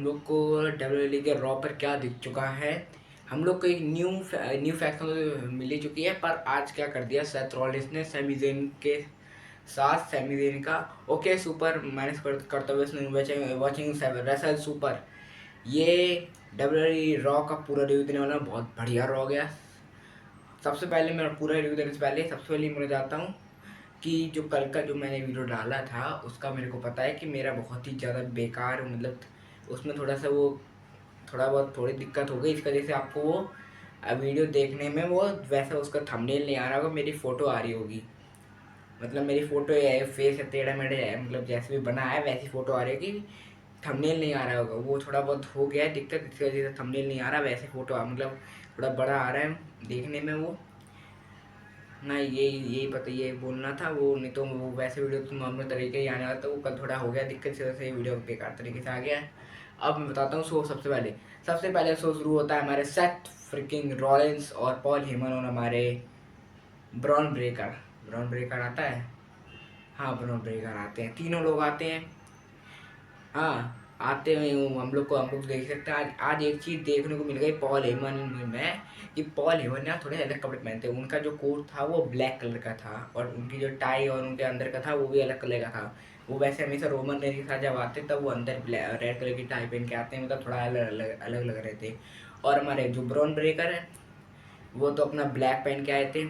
लोग को WWE के रॉ पर क्या दिख चुका है। हम लोग को एक न्यू फैक्शन मिल चुकी है, पर आज क्या कर दिया सेथ रॉलिंस ने सैमी ज़ेन के साथ। सैमी ज़ेन का ओके सुपर माइनस करते हुए वाचिंग रेसल सुपर। ये WWE रॉ का पूरा रिव्यू देने वाला हूं, बहुत बढ़िया रॉ गया। सबसे पहले मैं पूरा रिव्यू देने से पहले सबसे पहले मैं जाता हूँ कि जो कल का जो मैंने वीडियो डाला था उसका मेरे को पता है कि मेरा बहुत ही ज़्यादा बेकार, मतलब उसमें थोड़ा सा वो थोड़ी दिक्कत हो गई। इस वजह से आपको वो वीडियो देखने में वो वैसा उसका थंबनेल नहीं आ रहा होगा, मेरी फ़ोटो आ रही होगी। मतलब मेरी फ़ोटो है, फेस है टेढ़ा मेढ़ा है, मतलब जैसे भी बना है वैसी फ़ोटो आ रही होगी, थंबनेल नहीं आ रहा होगा। वो थोड़ा बहुत हो गया है दिक्कत, इसकी वजह से थंबनेल नहीं आ रहा, वैसे फ़ोटो मतलब थोड़ा बड़ा आ रहा है देखने में वो ना। यही पता ये बोलना था वो, नहीं तो वो वैसे वीडियो तो नॉर्मल तरीके ही आने वाला था। वो कल थोड़ा हो गया दिक्कत, से वैसे वीडियो बेकार तरीके से आ गया है। अब मैं बताता हूँ शो। सबसे पहले शो शुरू होता है हमारे सेथ फ्रिकिंग रॉलिंस और पॉल हेमन और हमारे ब्रॉन ब्रेकर। ब्रॉन ब्रेकर आता है, हाँ ब्रॉन ब्रेकर आते हैं, तीनों लोग आते हैं। हाँ आते हुए हम लोग देख सकते हैं। आज एक चीज़ देखने को मिल गई पॉल हेमन में, कि पॉल हेमन ने थोड़े अलग कपड़े पहनते हैं। उनका जो कोट था वो ब्लैक कलर का था, और उनकी जो टाई और उनके अंदर का था वो भी अलग कलर का था। वो वैसे हमेशा रोमन रेंज के साथ जब आते तब वो अंदर रेड कलर की टाई पहन के आते हैं, मतलब थोड़ा अलग लग रहे थे। और हमारे जो ब्रॉन ब्रेकर है वो तो अपना ब्लैक पहन के आए थे।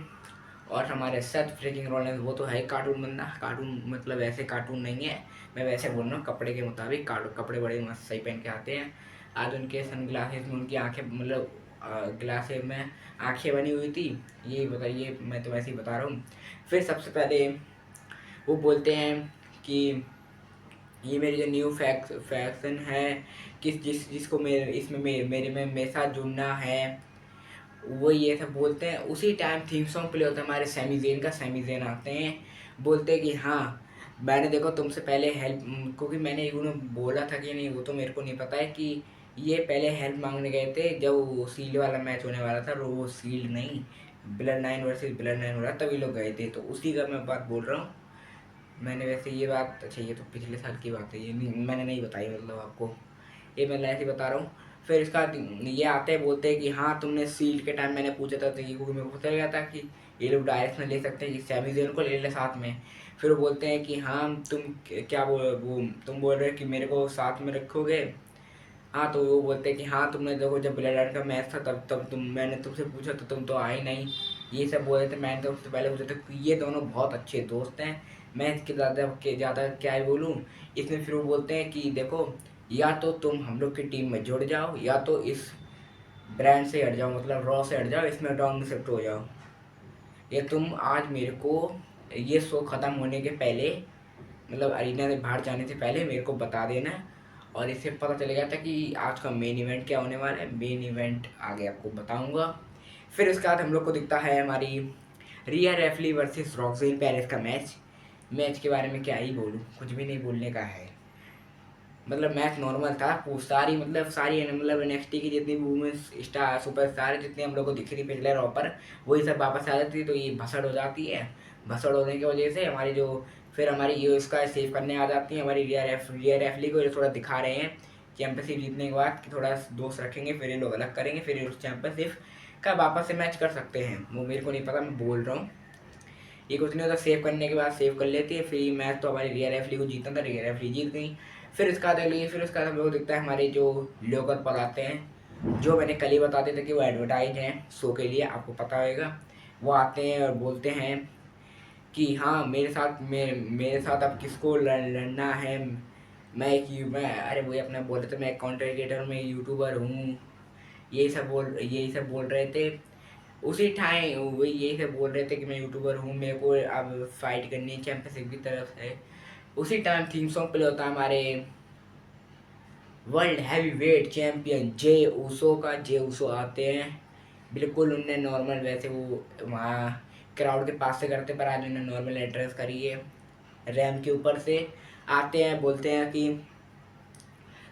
और हमारे सेथ फ्रीकिंग रॉलिंस वो तो है कार्टून बंदा, कार्टून मतलब ऐसे कार्टून नहीं है, मैं वैसे बोल रहा हूँ कपड़े के मुताबिक। कपड़े बड़े मस्त सही पहन के आते हैं। आज उनके सन ग्लासेस में उनकी आंखें, मतलब ग्लासेस में आंखें बनी हुई थी। ये बताइए, मैं तो वैसे ही बता रहा हूँ। फिर सबसे पहले वो बोलते हैं कि ये मेरी जो न्यू फैक्शन है, जिसको मेरे इसमें मेरे में मेरे साथ जुड़ना है, वो ये सब बोलते हैं। उसी टाइम थीम सॉन्ग प्ले होता है हमारे सैमी ज़ेन का। सैमी ज़ेन आते हैं, बोलते हैं कि हाँ मैंने देखो तुमसे पहले हेल्प, क्योंकि मैंने उन्हें बोला था कि नहीं वो तो मेरे को नहीं पता है कि ये पहले हेल्प मांगने गए थे जब वो सील्ड वाला मैच होने वाला था। वो सील्ड नहीं, ब्लड 9 वर्सेस ब्लड 9 हो रहा तभी लोग गए थे, तो उसी का मैं बात बोल रहा हूँ। मैंने वैसे ये बात, अच्छा ये तो पिछले साल की बात है, ये नहीं मैंने नहीं बताई, मतलब आपको ये मैं ऐसे बता रहा हूँ। फिर इसका ये आते हैं, बोलते हैं कि हाँ तुमने सील्ड के टाइम मैंने पूछा था, तो ये क्योंकि मेरे को पता गया था कि ये लोग डायरेक्ट में ले सकते हैं, कि सैमी ज़ेन को ले ले साथ में। फिर वो बोलते हैं कि हाँ तुम क्या तुम बोल रहे हो कि मेरे को साथ में रखोगे। हाँ तो वो बोलते हैं कि हाँ तुमने देखो जब ब्लड का मैच था तब मैंने तुमसे पूछा तो तुम तो आई नहीं। ये सब बोल रहे थे। मैंने तो उससे पहले पूछा था कि ये दोनों बहुत अच्छे दोस्त हैं, मैं इसके ज़्यादा क्या ही बोलूँ। इसमें फिर वो बोलते हैं कि देखो या तो तुम हम लोग की टीम में जुड़ जाओ, या तो इस ब्रांड से हट जाओ, मतलब रॉ से हट जाओ, इसमें डाउन में शिफ्ट हो जाओ। ये तुम आज मेरे को ये शो ख़त्म होने के पहले, मतलब अरीना से बाहर जाने से पहले मेरे को बता देना। और इससे पता चलेगा था कि आज का मेन इवेंट क्या होने वाला है। मेन इवेंट आगे आपको बताऊंगा। फिर उसके बाद हम लोग को दिखता है हमारी रिया रेफली वर्सेस रॉक्सेल पेरिस का मैच के बारे में क्या ही बोलूँ, कुछ भी नहीं बोलने का है। मतलब मैच नॉर्मल था। सारी मतलब एनएक्सटी की जितनी वुमेन्स स्टार सुपरस्टार जितनी हम लोग को दिख रही पिछले रॉ पर, वही सब वापस आ जाती है, तो ये भसड़ हो जाती है। भसड़ होने की वजह से हमारी जो फिर हमारी ये इसका सेव करने आ जाती है हमारी रिया रेफली को। ये थोड़ा दिखा रहे हैं चैंपियनशिप जीतने के बाद कि थोड़ा दोस्त रखेंगे, फिर ये लोग अलग करेंगे, फिर ये चैंपियनशिप का वापस से मैच कर सकते हैं। वो मेरे को नहीं पता, मैं बोल रहा हूँ। ये कुछ नहीं होता, सेव करने के बाद सेव कर लेती है। फिर ये मैच तो हमारी रिया रेफली को जीतना था, रिया रेफली जीत गई। फिर उसका हम लोग दिखता है हमारे जो लोकल पर आते हैं, जो मैंने कल ही बताते थे कि वो एडवर्टाइज हैं शो के लिए, आपको पता होगा। वो आते हैं और बोलते हैं कि हाँ मेरे साथ अब किसको लड़ना है। मैं अरे वो अपना बोल रहे थे, मैं कंटेंट क्रिएटर हूँ, मैं यूट्यूबर हूँ, यही सब बोल रहे थे। उसी टाइम वही यही सब बोल रहे थे कि मैं यूट्यूबर हूँ, मेरे को अब फाइट करनी है चैंपियनशिप की तरफ से। उसी टाइम थीम सॉन्ग प्ले होता है हमारे world heavy weight champion Jey Uso का। जे ऊसो आते हैं, बिल्कुल उनने नॉर्मल वैसे वो वहाँ क्राउड के पास से करते, पर आज उन्होंने नॉर्मल एड्रेस करी है रैम के ऊपर से। आते हैं, बोलते हैं कि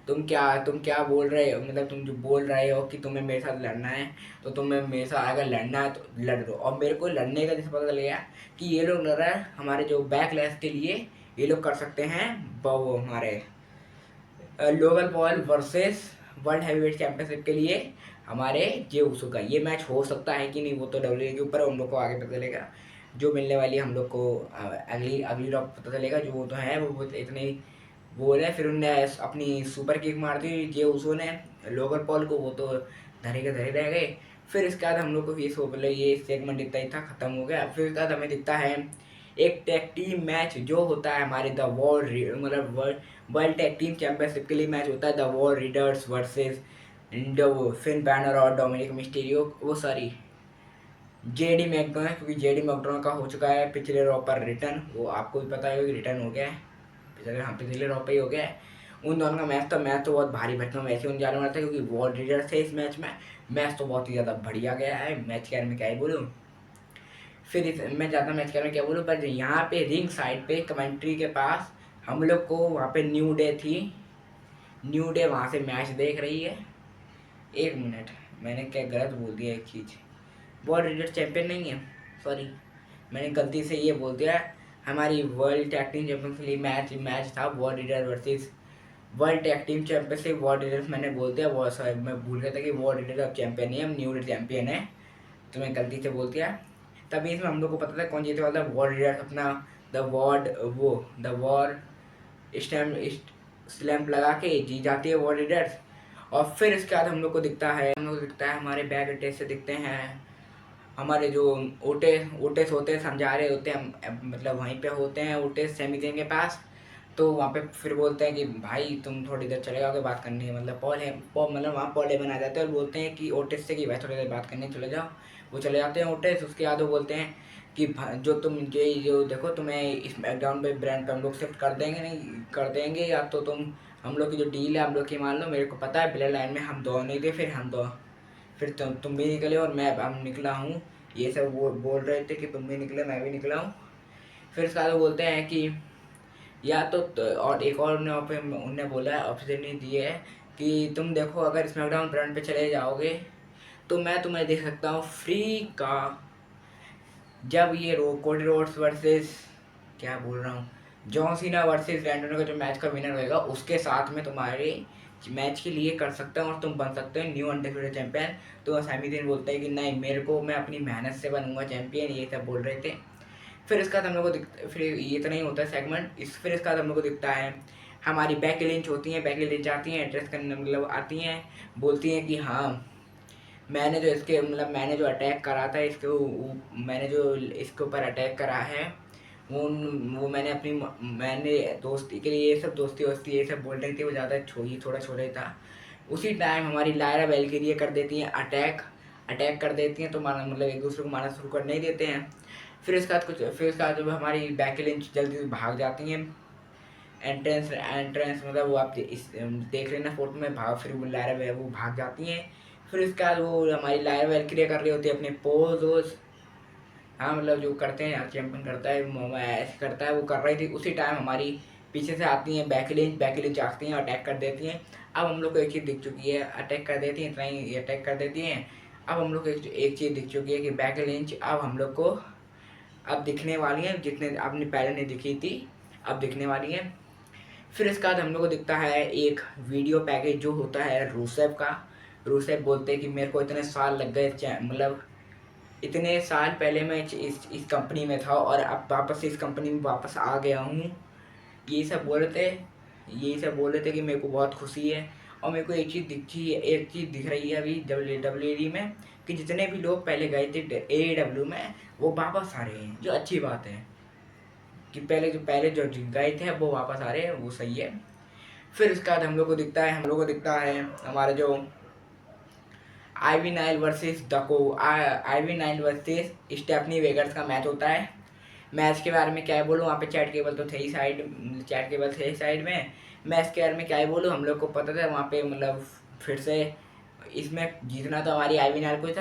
तुम क्या बोल रहे हो, मतलब तुम जो बोल रहे हो कि तुम्हें मेरे साथ लड़ना है, तो तुम्हें मेरे साथ अगर लड़ना है तो लड़ दो। और मेरे को लड़ने का जैसे पता चल गया कि ये लोग लड़ रहे हैं हमारे जो बैकलैश के लिए, ये लोग कर सकते हैं वो हमारे Logan Paul versus world heavyweight championship के लिए हमारे जे उसो का ये मैच हो सकता है कि नहीं, वो तो डब्ल्यू के ऊपर हम लोग को आगे पता चलेगा। जो मिलने वाली हम लोग को अगली अगली रॉक पता चलेगा। जो तो है वो इतने बोल है। फिर उनने अपनी सुपर किक मार दी जे उसो ने लोगन पॉल को, वो तो धरे के धरे रह गए। फिर इसके बाद हम लोग को ये सेगमेंट इतना ही था, खत्म हो गया। फिर उसके बाद हमें दिखता है एक टैग टीम मैच जो होता है हमारे द वर्ल्ड मतलब वर्ल्ड टैग टीम चैंपियनशिप के लिए मैच होता है the war readers versus fin banner और डोमिनिक मिस्टीरियो, वो सॉरी जेडी मैकडोनल्ड, क्योंकि जेडी मैकडोनल्ड का हो चुका है पिछले रॉ पर रिटर्न। वो आपको भी पता है कि रिटर्न हो गया है, पिछले रॉ पे ही हो गया है। उन दोनों का मैच तो बहुत भारी भरकम मैच होने जाने वाला था, क्योंकि वॉर रीडर्स थे इस मैच में। मैच तो बहुत ही ज़्यादा बढ़िया गया है। मैच के बारे में क्या ही बोलूँ। मैं ज़्यादा मैच के बारे में क्या बोलूँ, पर यहाँ पे रिंग साइड पे कमेंट्री के पास हम लोग को वहाँ पे न्यू डे थी। न्यू डे वहाँ से मैच देख रही है। एक मिनट, मैंने क्या गलत बोल दिया एक चीज़। वर्ल्ड रीडर चैंपियन नहीं है, सॉरी, मैंने गलती से ये बोल दिया। हमारी वर्ल्ड टैग टीम चैंपियनशिप लिए मैच था world reader versus world tag team championship. World readers मैंने बोल दिया, वो सॉरी मैं भूल गया था कि वर्ल्ड रीडर अब चैंपियन नहीं है, हम न्यू डे चैंपियन है। तो मैं गलती से बोल दिया। तभी इसमें हम लोग को पता था कौन जीतने वाला था। वर्ल्ड रीडर्स अपना द वॉर स्लैम्प लगा के जीत जाती है वर्ल्ड रीडर्स। और फिर इसके बाद हम लोग को दिखता है हमारे बैक अटैच से दिखते हैं हमारे जो ओटेस होते हैं, समझा रहे होते हैं, मतलब वहीं पे होते हैं ओटेस सेमीजन के पास। तो वहाँ पे फिर बोलते हैं कि भाई तुम थोड़ी देर चले जाओगे, बात करनी है। मतलब मतलब वहाँ पॉल हेमन आ जाते हैं और बोलते हैं कि ओटेस से कि भाई थोड़ी देर बात करनी है, चले जाओ। वो चले जाते हैं ओटेस। उसके बाद वो बोलते हैं कि जो तुम जो देखो तुम्हें इस बैकग्राउंड पे ब्रांड पे हम लोग शिफ्ट कर देंगे, नहीं कर देंगे, या तो तुम हम लोग की जो डील है हम लोग की मान लो। मेरे को पता है ब्लड लाइन में हम दो नहीं थे, फिर तुम भी निकले और मैं अब निकला हूँ। ये सब वो बोल रहे थे कि तुम भी निकले मैं भी निकला हूँ। फिर उसके बाद वो बोलते हैं कि या तो और एक और उनने बोला है, अपॉर्चुनिटी दी है कि तुम देखो अगर स्मैकडाउन ब्रांड पे चले जाओगे तो मैं तुम्हें दे सकता हूँ फ्री का। जब ये कोडी रोड्स वर्सेस क्या बोल रहा हूँ जॉन सीना वर्सेस रैंडोनो का जो मैच का विनर होएगा उसके साथ में तुम्हारे मैच के लिए कर सकते हैं और तुम बन सकते हो न्यू अनडिफिटेड चैंपियन। तो सैमी ज़ेन बोलते हैं कि नहीं, मेरे को मैं अपनी मेहनत से बनूंगा चैंपियन, ये सब बोल रहे थे। फिर इसका हम लोग को फिर ये तो नहीं होता है सेगमेंट। फिर इसका हम लोग को दिखता है हमारी बैकी लिंच होती हैं। बैकी लिंच आती हैं एड्रेस करने, मतलब आती हैं, बोलती हैं कि हाँ मैंने जो अटैक करा था मैंने जो इसके ऊपर अटैक करा है वो मैंने दोस्ती के लिए ये सब दोस्ती वोस्ती ये सब बोल रही थी। वो ज़्यादा थोड़ा छोटा ही था। उसी टाइम हमारी लायरा वेलकिरी कर देती हैं अटैक कर देती हैं। तो मारना मतलब एक दूसरे को मारना शुरू कर नहीं देते हैं। फिर इसके बाद जब हमारी बैकी लिंच जल्दी से भाग जाती हैं एंट्रेंस मतलब वो आप देख लेना फोटो में भाग, फिर वो लायरा वो भाग जाती हैं। फिर उसके बाद वो हमारी लायरा वेलकिरी कर रही होती है अपने पोज। हाँ मतलब जो करते हैं चैंपियन करता है ऐसे करता है, वो कर रही थी। उसी टाइम हमारी पीछे से आती हैं बैकी लिंच आती हैं, अटैक कर देती हैं। अब हम लोग को एक चीज़ दिख चुकी है, अटैक कर देती हैं, इतना ही अटैक कर देती हैं। अब हम लोग को एक चीज़ दिख चुकी है कि बैकी लिंच अब हम लोग को अब दिखने वाली है, जितने आपने पहले नहीं दिखी थी अब दिखने वाली है। फिर इसके बाद हम लोग को दिखता है एक वीडियो पैकेज जो होता है रूसेफ का। रूसेफ बोलते हैं कि मेरे को इतने साल लग गए, मतलब इतने साल पहले मैं इस कंपनी में था और अब वापस इस कंपनी में वापस आ गया हूँ। ये सब बोल रहे थे यही सब बोल रहे थे कि मेरे को बहुत खुशी है। और मेरे को एक चीज़ दिख रही है अभी WWE में कि जितने भी लोग पहले गए थे AEW में वो वापस आ रहे हैं, जो अच्छी बात है कि पहले जो गए थे वो वापस आ रहे हैं, वो सही है। फिर उसके बाद हम लोग को दिखता है हमारा जो आईवी नाइल वर्सेस स्टेफनी वेगर्स का मैच होता है। मैच के बारे में क्या है बोलूँ, वहाँ पे चैट केबल तो थे ही साइड में। मैच के बारे में क्या है बोलूँ, हम लोग को पता था वहाँ पे मतलब फिर से इसमें जीतना तो हमारी आईवी नाइल को ही था।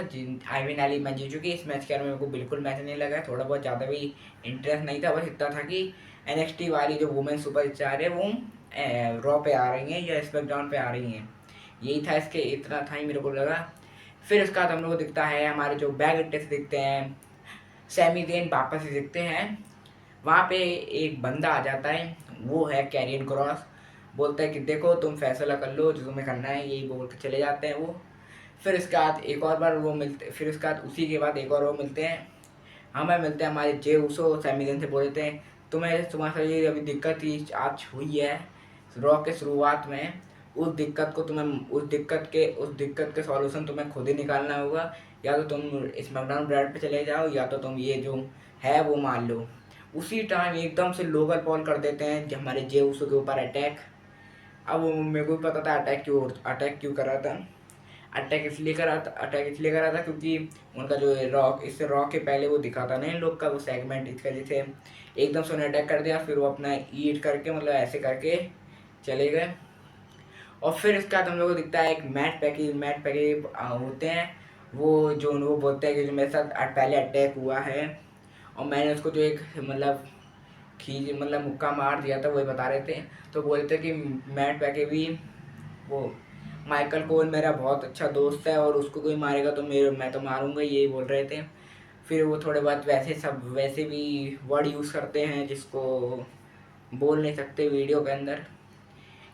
आईवी नाइल ही मैच जीत चुकी। इस मैच के बारे में मेरे को बिल्कुल मैच नहीं लगा, थोड़ा बहुत ज़्यादा भी इंटरेस्ट नहीं था। बस इतना था कि NXT वाली जो वुमेन सुपर स्टार है वो रॉ पे आ रही हैं या स्मैकडाउन पे आ रही हैं, यही था इसके, इतना था ही मेरे को लगा। फिर उसके बाद हम लोग को दिखता है हमारे जो बैग टेस्ट दिखते हैं, सैमी ज़ेन वापस से दिखते हैं। वहाँ पे एक बंदा आ जाता है, वो है कैरियन क्रॉस। बोलता है कि देखो तुम फैसला कर लो जो तुम्हें करना है, यही बोल के चले जाते हैं वो। फिर उसके बाद एक और बार वो मिलते, फिर उसके बाद उसी के बाद एक और वो मिलते हैं, हमें मिलते हैं हमारे जे उसो सैमी ज़ैन से बोल देते हैं तुम्हें तुम्हारे साथ ये अभी दिक्कत ही आज हुई है रॉ के शुरुआत में, उस दिक्कत के सॉल्यूशन तुम्हें खुद ही निकालना होगा, या तो तुम स्मैकडाउन ब्रांड पे चले जाओ या तो तुम ये जो है वो मान लो। उसी टाइम एकदम से लोगन पॉल कर देते हैं कि हमारे जे उसो के ऊपर अटैक। अब वो मेरे को भी पता था अटैक क्यों कर रहा था। अटैक इसलिए करा था क्योंकि उनका जो रॉक, इससे रॉक के पहले वो दिखा था ना इन लोग का वो सेगमेंट, इस वजह से एकदम से उन्हें अटैक कर दिया। फिर वो अपना ईट करके मतलब ऐसे करके चले गए। और फिर इसके बाद हम लोग को दिखता है एक मैट पैकेज होते हैं, वो बोलते हैं कि जो मेरे साथ पहले अटैक हुआ है और मैंने उसको जो एक मुक्का मार दिया था, वही बता रहे थे। तो बोलते कि मैट पैके भी वो माइकल कोल मेरा बहुत अच्छा दोस्त है और उसको कोई मारेगा तो मैं तो मारूंगा, यही बोल रहे थे। फिर वो थोड़े बहुत वैसे भी वर्ड यूज़ करते हैं जिसको बोल नहीं सकते वीडियो के अंदर,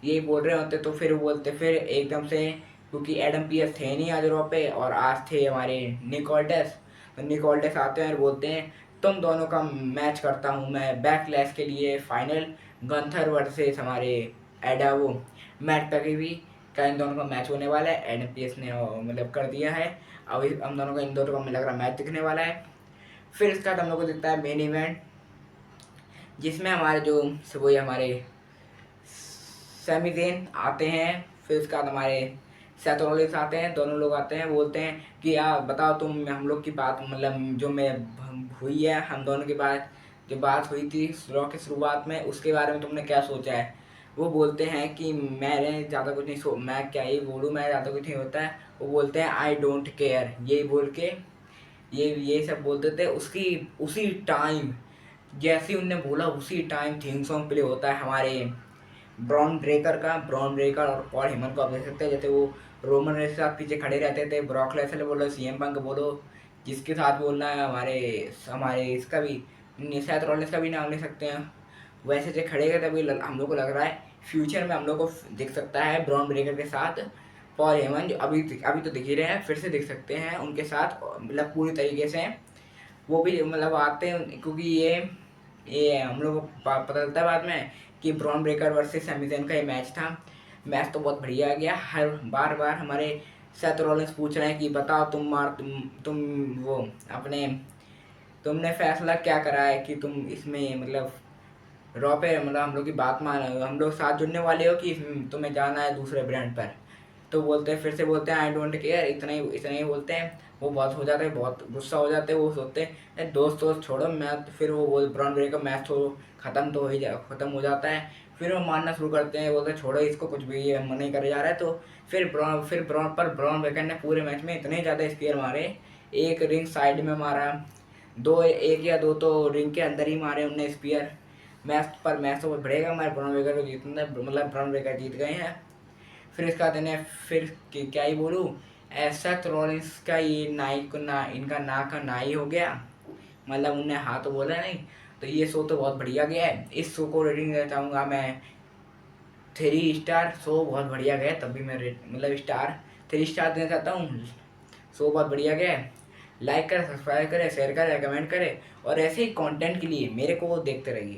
यही बोल रहे होते। तो फिर वो बोलते फिर एकदम से, क्योंकि एडम पीएस थे नहीं आज रॉ पे और आज थे हमारे निक ऑल्डर्स, तो निक ऑल्डर्स आते हैं और बोलते हैं तुम दोनों का मैच करता हूँ मैं बैकलैश के लिए फाइनल, गंथर वर्सेस हमारे एडा वो मैट पैकेवी का इन दोनों का मैच होने वाला है। एडम पीएस ने मतलब कर दिया है। अब हम दोनों का इन दोनों का मिलकर मैच दिखने वाला है। फिर इसका हम लोग को दिखता है मेन इवेंट, जिसमें हमारे जो वही हमारे सैमी ज़ेन आते हैं। फिर उसके बाद हमारे सेथ रॉलिंस आते हैं, दोनों लोग आते हैं, बोलते हैं कि यार बताओ तुम हम लोग की बात मतलब जो मैं हुई है हम दोनों के बाद जो बात हुई थी रॉ की शुरुआत में, उसके बारे में तुमने क्या सोचा है। वो बोलते हैं कि मैंने ज़्यादा कुछ नहीं मैं क्या ही बोलूँ, मैं ज़्यादा कुछ नहीं होता है। वो बोलते हैं आई डोंट केयर, यही बोल के ये सब बोलते थे। उसी टाइम जैसे उनने बोला उसी टाइम थीम सॉन्ग प्ले होता है हमारे ब्रॉन ब्रेकर और पॉल हेमन को आप देख सकते हैं, जैसे वो रोमन रेंस के साथ पीछे खड़े रहते थे, ब्रॉक लेसनर बोलो, सीएम पंक बोलो, जिसके साथ बोलना है हमारे हमारे इसका भी सेथ रॉलिंस का भी नाम ले सकते हैं, वैसे जो खड़े गए तभी हम लोग को लग रहा है फ्यूचर में हम लोग को दिख सकता है ब्रॉन ब्रेकर के साथ पॉल हेमन, जो अभी तो दिख ही रहे हैं, फिर से दिख सकते हैं उनके साथ मतलब पूरी तरीके से वो भी मतलब आते हैं। क्योंकि ये हम लोग को पता चलता है बाद में कि ब्रॉन ब्रेकर वर्सेस सैमी ज़ैन का ये मैच था। मैच तो बहुत बढ़िया गया। हर बार हमारे सेथ रॉलिंस पूछ रहे हैं कि बताओ तुम वो अपने तुमने फैसला क्या करा है कि तुम इसमें मतलब रॉ पे मतलब हम लोग की बात मान हम लोग साथ जुड़ने वाले हो कि तुम्हें जाना है दूसरे ब्रांड पर। तो बोलते हैं फिर से बोलते हैं आई डोंट केयर, इतना ही बोलते हैं। वो बहुत हो जाते हैं, बहुत गुस्सा हो जाते हैं, वो सोचते हैं दोस्त छोड़ो मैच, फिर वो ब्रॉन ब्रेकर मैच तो ख़त्म हो जाता है। फिर वो मारना शुरू करते हैं, बोलते हैं छोड़ो इसको, कुछ भी ये मन नहीं करे जा रहा है। तो फिर ब्रॉन ब्रेकर ने पूरे मैच में इतने ज़्यादा स्पीयर मारे, एक रिंग साइड में मारा, एक या दो तो रिंग के अंदर ही मारे उनने स्पीयर। मैच तो बढ़ेगा हमारे ब्रॉन ब्रेकर को जीतना, मतलब ब्रॉन ब्रेकर जीत गए हैं। फिर इसका बाद इन्हें फिर क्या ही बोलूँ, ऐसा रॉलिंस का ये नाई को ना इनका ना का नाई हो गया, मतलब उन्हें हाँ तो बोला नहीं। तो ये शो तो बहुत बढ़िया गया है, इस शो को रेटिंग देना चाहूँगा मैं 3 स्टार। शो बहुत बढ़िया गया, तब भी मैं मतलब 3 स्टार देना चाहता हूँ। शो बहुत बढ़िया गया है। लाइक करें, सब्सक्राइब करें, शेयर करें, कमेंट करें और ऐसे ही कंटेंट के लिए मेरे को देखते रहिए।